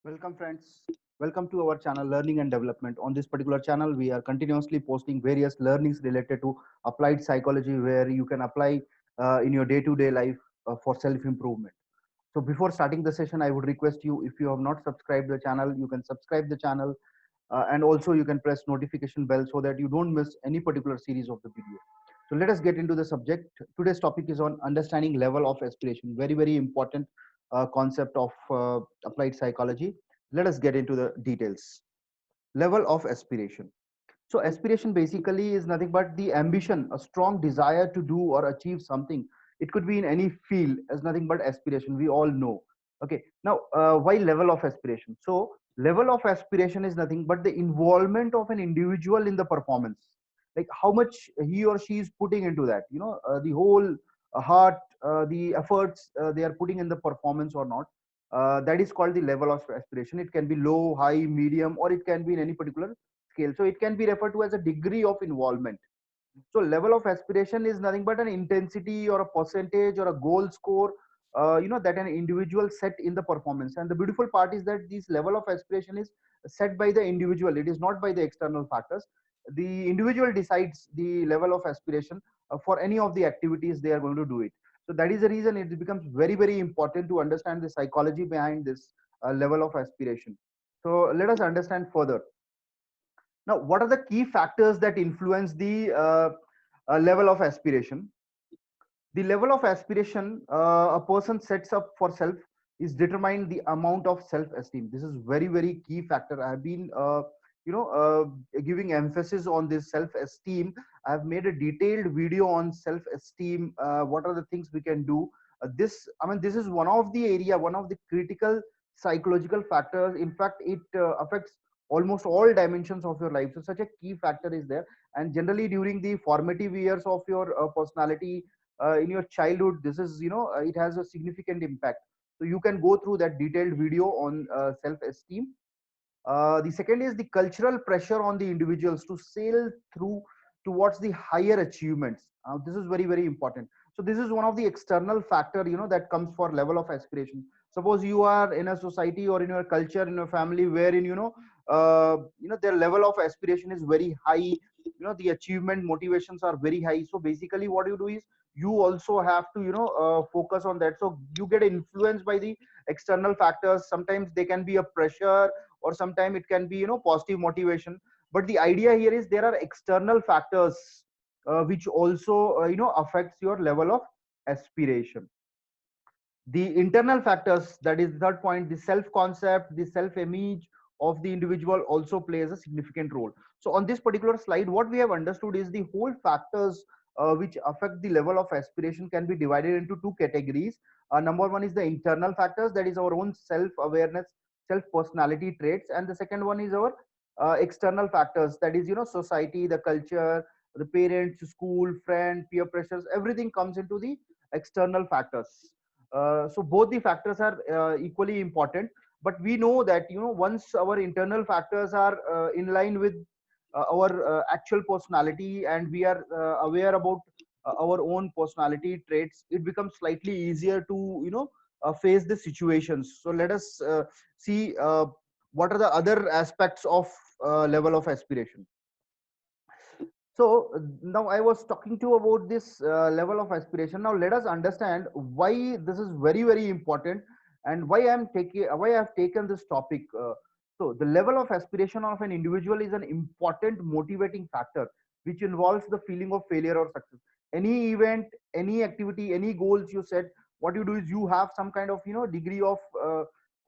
Welcome friends. Welcome to our channel Learning and Development. On this particular channel, we are continuously posting various learnings related to applied psychology where you can apply in your day-to-day life for self-improvement. So before starting the session, I would request you, if you have not subscribed the channel, you can subscribe the channel and also you can press notification bell so that you don't miss any particular series of the video. So let us get into the subject. Today's topic is on understanding level of aspiration. Very, very important concept of applied psychology. Let us get into the details. Level of aspiration. So aspiration basically is nothing but the ambition, a strong desire to do or achieve something. It could be in any field as nothing but aspiration. We all know. Okay. Now, why level of aspiration? So level of aspiration is nothing but the involvement of an individual in the performance. Like how much he or she is putting into that. The whole heart, the efforts they are putting in the performance or not. That is called the level of aspiration. It can be low, high, medium, or it can be in any particular scale. So it can be referred to as a degree of involvement. So level of aspiration is nothing but an intensity or a percentage or a goal score, that an individual set in the performance. And the beautiful part is that this level of aspiration is set by the individual. It is not by the external factors. The individual decides the level of aspiration for any of the activities they are going to do it. So that is the reason it becomes very, very important to understand the psychology behind this level of aspiration. So let us understand further. Now, what are the key factors that influence the level of aspiration? The level of aspiration a person sets up for self is determined the amount of self-esteem. This is very, very key factor. I have been, giving emphasis on this self-esteem. I have made a detailed video on self-esteem. What are the things we can do? This is one of the area, one of the critical psychological factors. In fact, it affects almost all dimensions of your life. So such a key factor is there. And generally during the formative years of your personality, in your childhood, this is, it has a significant impact. So you can go through that detailed video on self esteem. The second is the cultural pressure on the individuals to sail through towards the higher achievements. This is very, very important. So this is one of the external factor, that comes for level of aspiration. Suppose you are in a society or in your culture, in your family, wherein their level of aspiration is very high. The achievement motivations are very high. So basically, what you do is you also have to focus on that. So you get influenced by the external factors. Sometimes they can be a pressure, or sometimes it can be positive motivation. But the idea here is there are external factors which also affects your level of aspiration. The internal factors, that is the third point, the self concept, the self image of the individual also plays a significant role. So on this particular slide, what we have understood is the whole factors which affect the level of aspiration can be divided into two categories. Number one is the internal factors, that is our own self awareness, self personality traits. And the second one is our external factors, that is society, the culture, the parents, school, friend, peer pressures, everything comes into the external factors. So both the factors are equally important. But we know that once our internal factors are in line with our actual personality, and we are aware about our own personality traits, it becomes slightly easier to face the situations. So let us see what are the other aspects of level of aspiration. So now I was talking to you about this level of aspiration. Now let us understand why this is very, very important, and why I have taken this topic. So the level of aspiration of an individual is an important motivating factor which involves the feeling of failure or success. Any event, any activity, any goals you set, what you do is you have some kind of degree of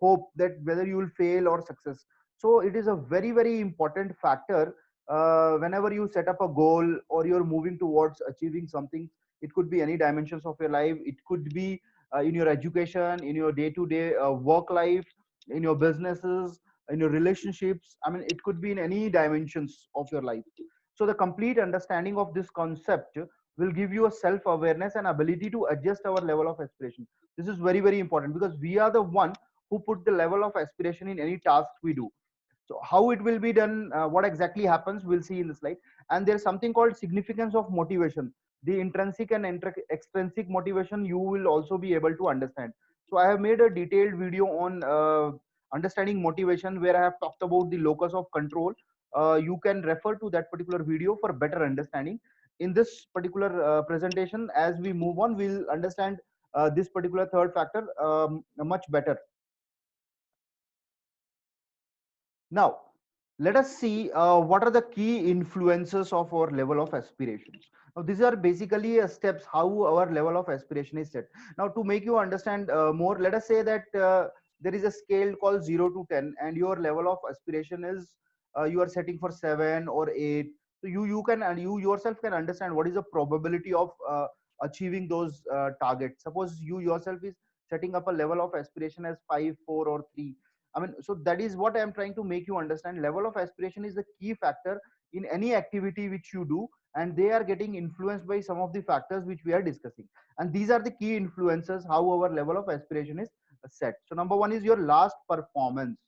hope that whether you will fail or success. So it is a very, very important factor whenever you set up a goal or you're moving towards achieving something. It could be any dimensions of your life. It could be in your education, in your day-to-day work life, in your businesses, in your relationships. It could be in any dimensions of your life. So the complete understanding of this concept will give you a self-awareness and ability to adjust our level of aspiration. This is very, very important because we are the one who put the level of aspiration in any task we do. So how it will be done, what exactly happens, we'll see in the slide. And there's something called significance of motivation. The intrinsic and extrinsic motivation you will also be able to understand. So I have made a detailed video on understanding motivation, where I have talked about the locus of control. You can refer to that particular video for better understanding. In this particular presentation, as we move on, we'll understand this particular third factor much better. Now, let us see what are the key influences of our level of aspirations. Now, these are basically steps how our level of aspiration is set. Now, to make you understand more, let us say that there is a scale called 0 to 10, and your level of aspiration is you are setting for 7 or 8. So you can, and you yourself can understand what is the probability of achieving those targets. Suppose you yourself is setting up a level of aspiration as 5, 4, or 3. I mean, so that is what I am trying to make you understand. Level of aspiration is the key factor in any activity which you do, and they are getting influenced by some of the factors which we are discussing. And these are the key influences how our level of aspiration is set. So number one is your last performance.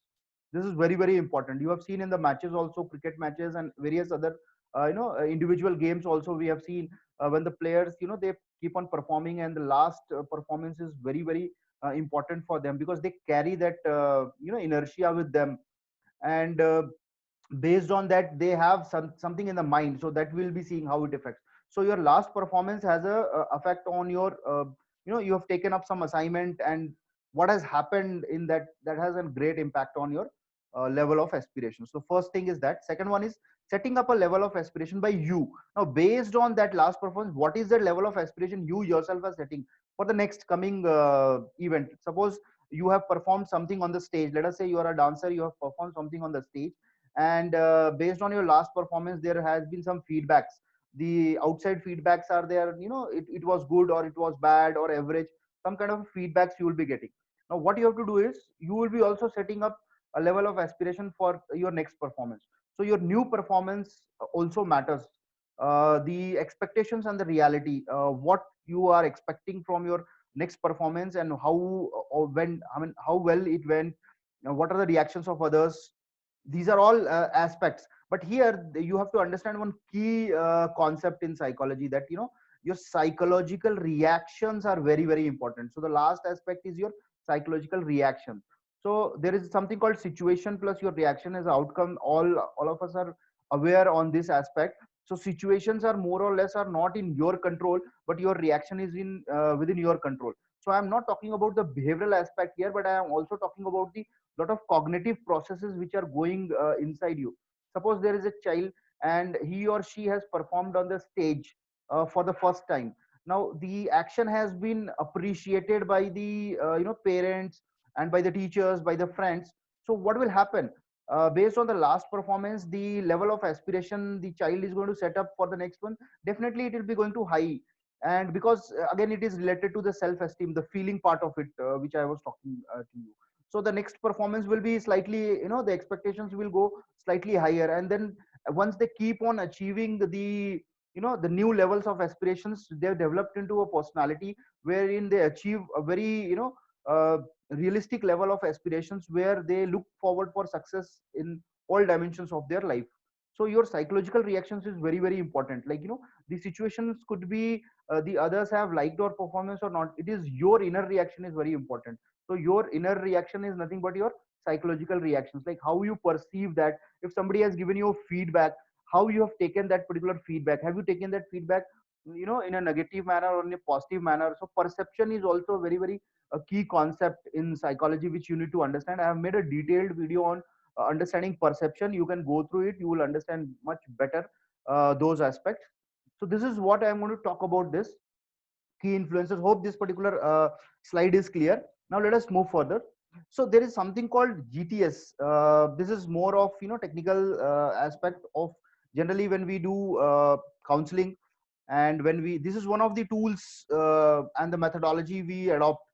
This is very, very important. You have seen in the matches also, cricket matches and various other individual games also, we have seen when the players, they keep on performing, and the last performance is very, very important for them, because they carry that inertia with them. And based on that, they have something in the mind, so that we'll be seeing how it affects. So your last performance has a effect on your you have taken up some assignment, and what has happened in that has a great impact on your level of aspiration. So first thing is that. Second one is setting up a level of aspiration by you. Now, based on that last performance, what is the level of aspiration you yourself are setting for the next coming event? Suppose you have performed something on the stage. Let us say you are a dancer, you have performed something on the stage, and based on your last performance, there has been some feedbacks. The outside feedbacks are there, it was good, or it was bad, or average. Some kind of feedbacks you will be getting. Now, what you have to do is, you will be also setting up a level of aspiration for your next performance. So your new performance also matters. The expectations and the reality, what you are expecting from your next performance, and how or when, I mean, how well it went, what are the reactions of others. These are all aspects. But here you have to understand one key concept in psychology, that your psychological reactions are very, very important. So the last aspect is your psychological reaction. So there is something called situation plus your reaction as outcome. All of us are aware on this aspect. So situations are more or less are not in your control, but your reaction is in within your control. So I'm not talking about the behavioral aspect here, but I am also talking about the lot of cognitive processes which are going inside you. Suppose there is a child, and he or she has performed on the stage for the first time. Now the action has been appreciated by the parents, and by the teachers, by the friends. So what will happen, based on the last performance, the level of aspiration the child is going to set up for the next one, definitely it will be going to high. And because again, it is related to the self esteem, the feeling part of it, which I was talking to you. So the next performance will be slightly, the expectations will go slightly higher. And then once they keep on achieving the new levels of aspirations, they've developed into a personality wherein they achieve a very realistic level of aspirations, where they look forward for success in all dimensions of their life. So your psychological reactions is very, very important. Like, the situations could be the others have liked your performance or not. It is your inner reaction is very important. So your inner reaction is nothing but your psychological reactions, like how you perceive that. If somebody has given you feedback, how you have taken that particular feedback. Have you taken that feedback in a negative manner or in a positive manner? So perception is also very, very a key concept in psychology, which you need to understand. I have made a detailed video on understanding perception. You can go through it, you will understand much better those aspects. So this is what I am going to talk about, this key influencers. Hope this particular slide is clear. Now let us move further. So there is something called GTS. This is more of technical aspect of, generally when we do counseling, and when we, this is one of the tools and the methodology we adopt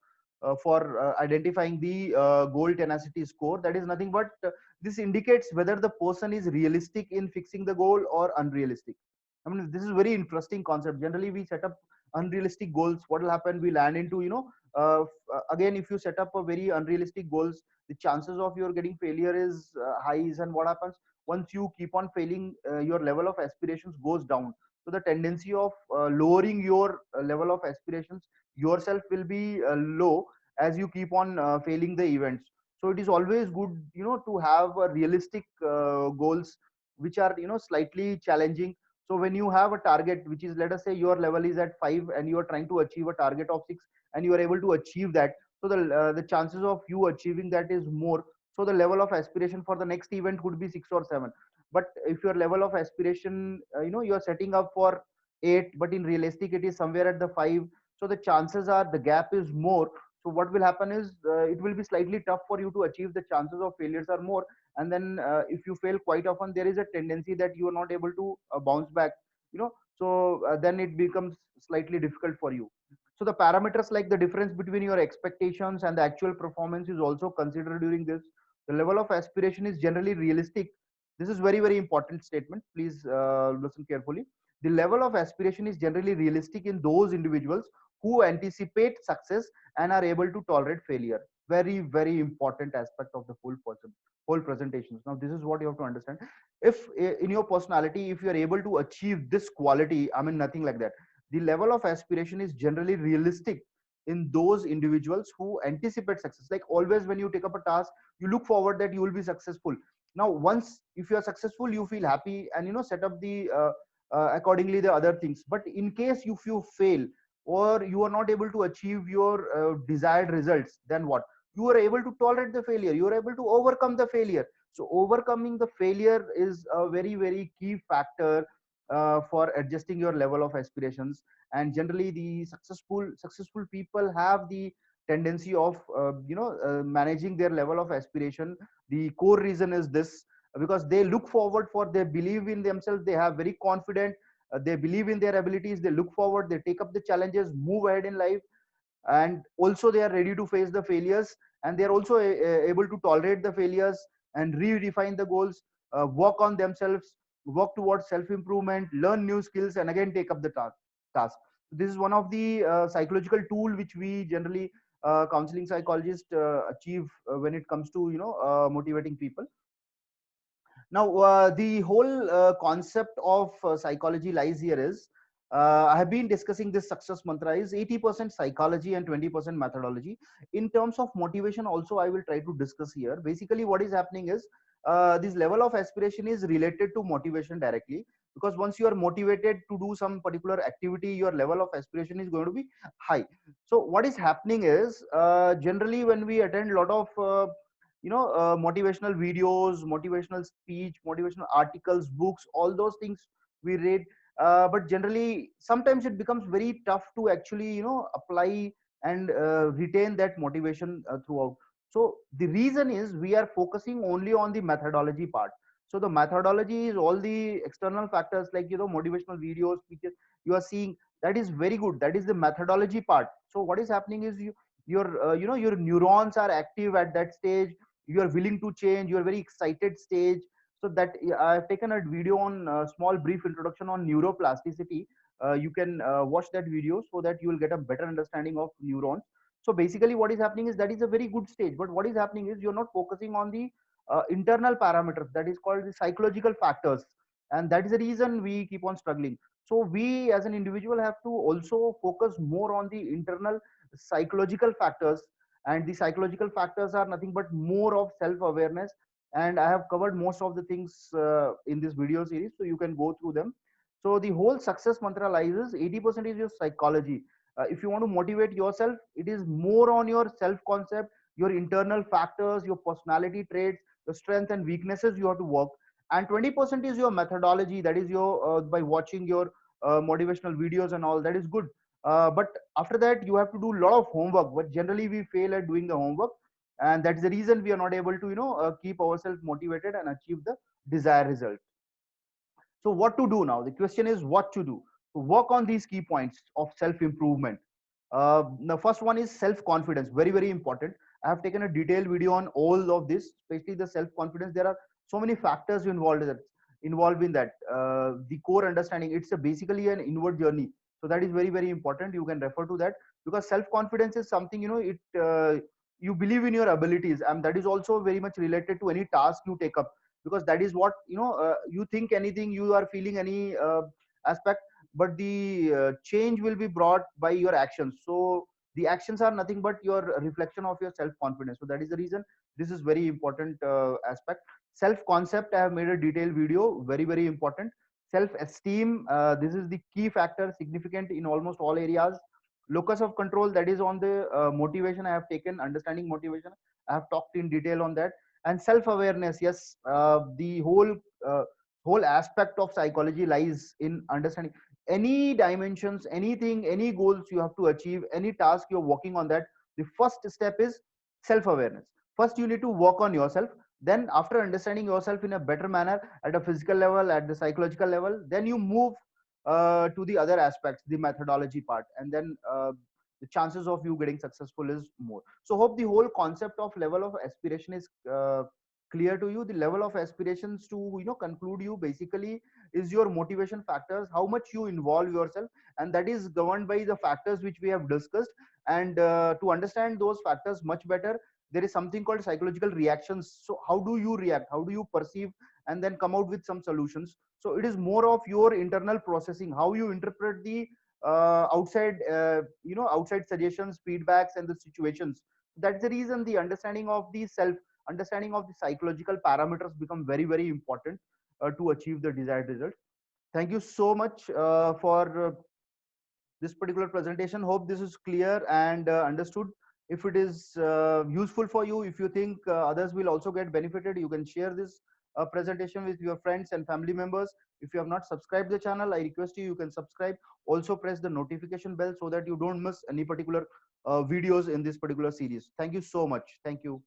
for identifying the goal tenacity score. That is nothing but this indicates whether the person is realistic in fixing the goal or unrealistic. I mean, this is very interesting concept. Generally we set up unrealistic goals. What will happen, we land into again, if you set up a very unrealistic goals, the chances of your getting failure is highs. And what happens, once you keep on failing, your level of aspirations goes down. So the tendency of lowering your level of aspirations yourself will be low as you keep on failing the events. So it is always good, to have a realistic goals which are, slightly challenging. So when you have a target which is, let us say your level is at 5 and you are trying to achieve a target of 6 and you are able to achieve that, so the chances of you achieving that is more. So the level of aspiration for the next event could be 6 or 7. But if your level of aspiration, you are setting up for 8, but in realistic it is somewhere at the 5, so the chances are the gap is more. So what will happen is, it will be slightly tough for you to achieve. The chances of failures are more, and then if you fail quite often, there is a tendency that you are not able to bounce back, so then it becomes slightly difficult for you. So the parameters like the difference between your expectations and the actual performance is also considered during this. The level of aspiration is generally realistic. This is very, very important statement. Please listen carefully. The level of aspiration is generally realistic in those individuals who anticipate success and are able to tolerate failure. Very, very important aspect of the whole presentations. Now this is what you have to understand. If in your personality, if you are able to achieve this quality, I mean nothing like that, the level of aspiration is generally realistic in those individuals who anticipate success. Like always when you take up a task, you look forward that you will be successful. Now once if you are successful, you feel happy and set up the accordingly the other things. But in case if you fail or you are not able to achieve your desired results, then what? You are able to tolerate the failure, you are able to overcome the failure. So overcoming the failure is a very, very key factor for adjusting your level of aspirations. And generally the successful people have the tendency of managing their level of aspiration. The core reason is this: because they look forward, for they believe in themselves, they have very confident, they believe in their abilities, they look forward, they take up the challenges, move ahead in life, and also they are ready to face the failures, and they are also able to tolerate the failures and redefine the goals, work on themselves, work towards self improvement, learn new skills, and again take up the task. This is one of the psychological tool which we generally counseling psychologists achieve when it comes to motivating people. Now, the whole concept of psychology lies here is, I have been discussing this success mantra is 80% psychology and 20% methodology. In terms of motivation, also, I will try to discuss here. Basically, what is happening is, this level of aspiration is related to motivation directly, because once you are motivated to do some particular activity, your level of aspiration is going to be high. So, what is happening is, generally, when we attend a lot of motivational videos, motivational speech, motivational articles, books, all those things we read, but generally sometimes it becomes very tough to actually apply and retain that motivation throughout. So the reason is we are focusing only on the methodology part. So the methodology is all the external factors like motivational videos, speeches you are seeing. That is very good, that is the methodology part. So what is happening is your neurons are active at that stage, you are willing to change, you are very excited stage. So that I've taken a video on small brief introduction on neuroplasticity. You can watch that video so that you will get a better understanding of neurons. So basically what is happening is that is a very good stage, but what is happening is you're not focusing on the internal parameters, that is called the psychological factors, and that is the reason we keep on struggling. So we as an individual have to also focus more on the internal psychological factors, and the psychological factors are nothing but more of self awareness. And I have covered most of the things in this video series, so you can go through them. So the whole success mantra lies is 80% is your psychology. If you want to motivate yourself, it is more on your self concept, your internal factors, your personality traits, your strengths and weaknesses you have to work. And 20% is your methodology, that is your by watching your motivational videos and all, that is good. But after that you have to do a lot of homework, but generally we fail at doing the homework, and that's the reason we are not able to keep ourselves motivated and achieve the desired result. So what to do now? The question is what to do to work on these key points of self improvement. The first one is self confidence, very, very important. I have taken a detailed video on all of this, especially the self confidence. There are so many factors involved in that. The core understanding, it's basically an inward journey, so that is very, very important. You can refer to that, because self confidence is something, it you believe in your abilities, and that is also very much related to any task you take up, because that is what you think anything, you are feeling any aspect, but the change will be brought by your actions. So the actions are nothing but your reflection of your self confidence. So that is the reason This is very important aspect. Self concept, I have made a detailed video, very very important. Self esteem, this is the key factor, significant in almost all areas. Locus of control, that is on the motivation, I have taken understanding motivation, I have talked in detail on that. And self awareness, yes, the uh, whole aspect of psychology lies in understanding any dimensions, anything, any goals you have to achieve, any task you're working on, that the first step is self awareness. First you need to work on yourself, then after understanding yourself in a better manner at a physical level, at the psychological level, then you move to the other aspects, the methodology part, and then the chances of you getting successful is more. So hope the whole concept of level of aspiration is clear to you. The level of aspirations, to conclude you, basically is your motivation factors, how much you involve yourself, and that is governed by the factors which we have discussed. And to understand those factors much better, there is something called psychological reactions. So how do you react, how do you perceive, and then come out with some solutions. So it is more of your internal processing, how you interpret the outside suggestions, feedbacks, and the situations. That's the reason the understanding of the self, understanding of the psychological parameters become very very important to achieve the desired result. Thank you so much for this particular presentation. Hope this is clear and understood. If it is useful for you, if you think others will also get benefited, you can share this presentation with your friends and family members. If you have not subscribed the channel, I request you can subscribe. Also press the notification bell so that you don't miss any particular videos in this particular series. Thank you so much. Thank you.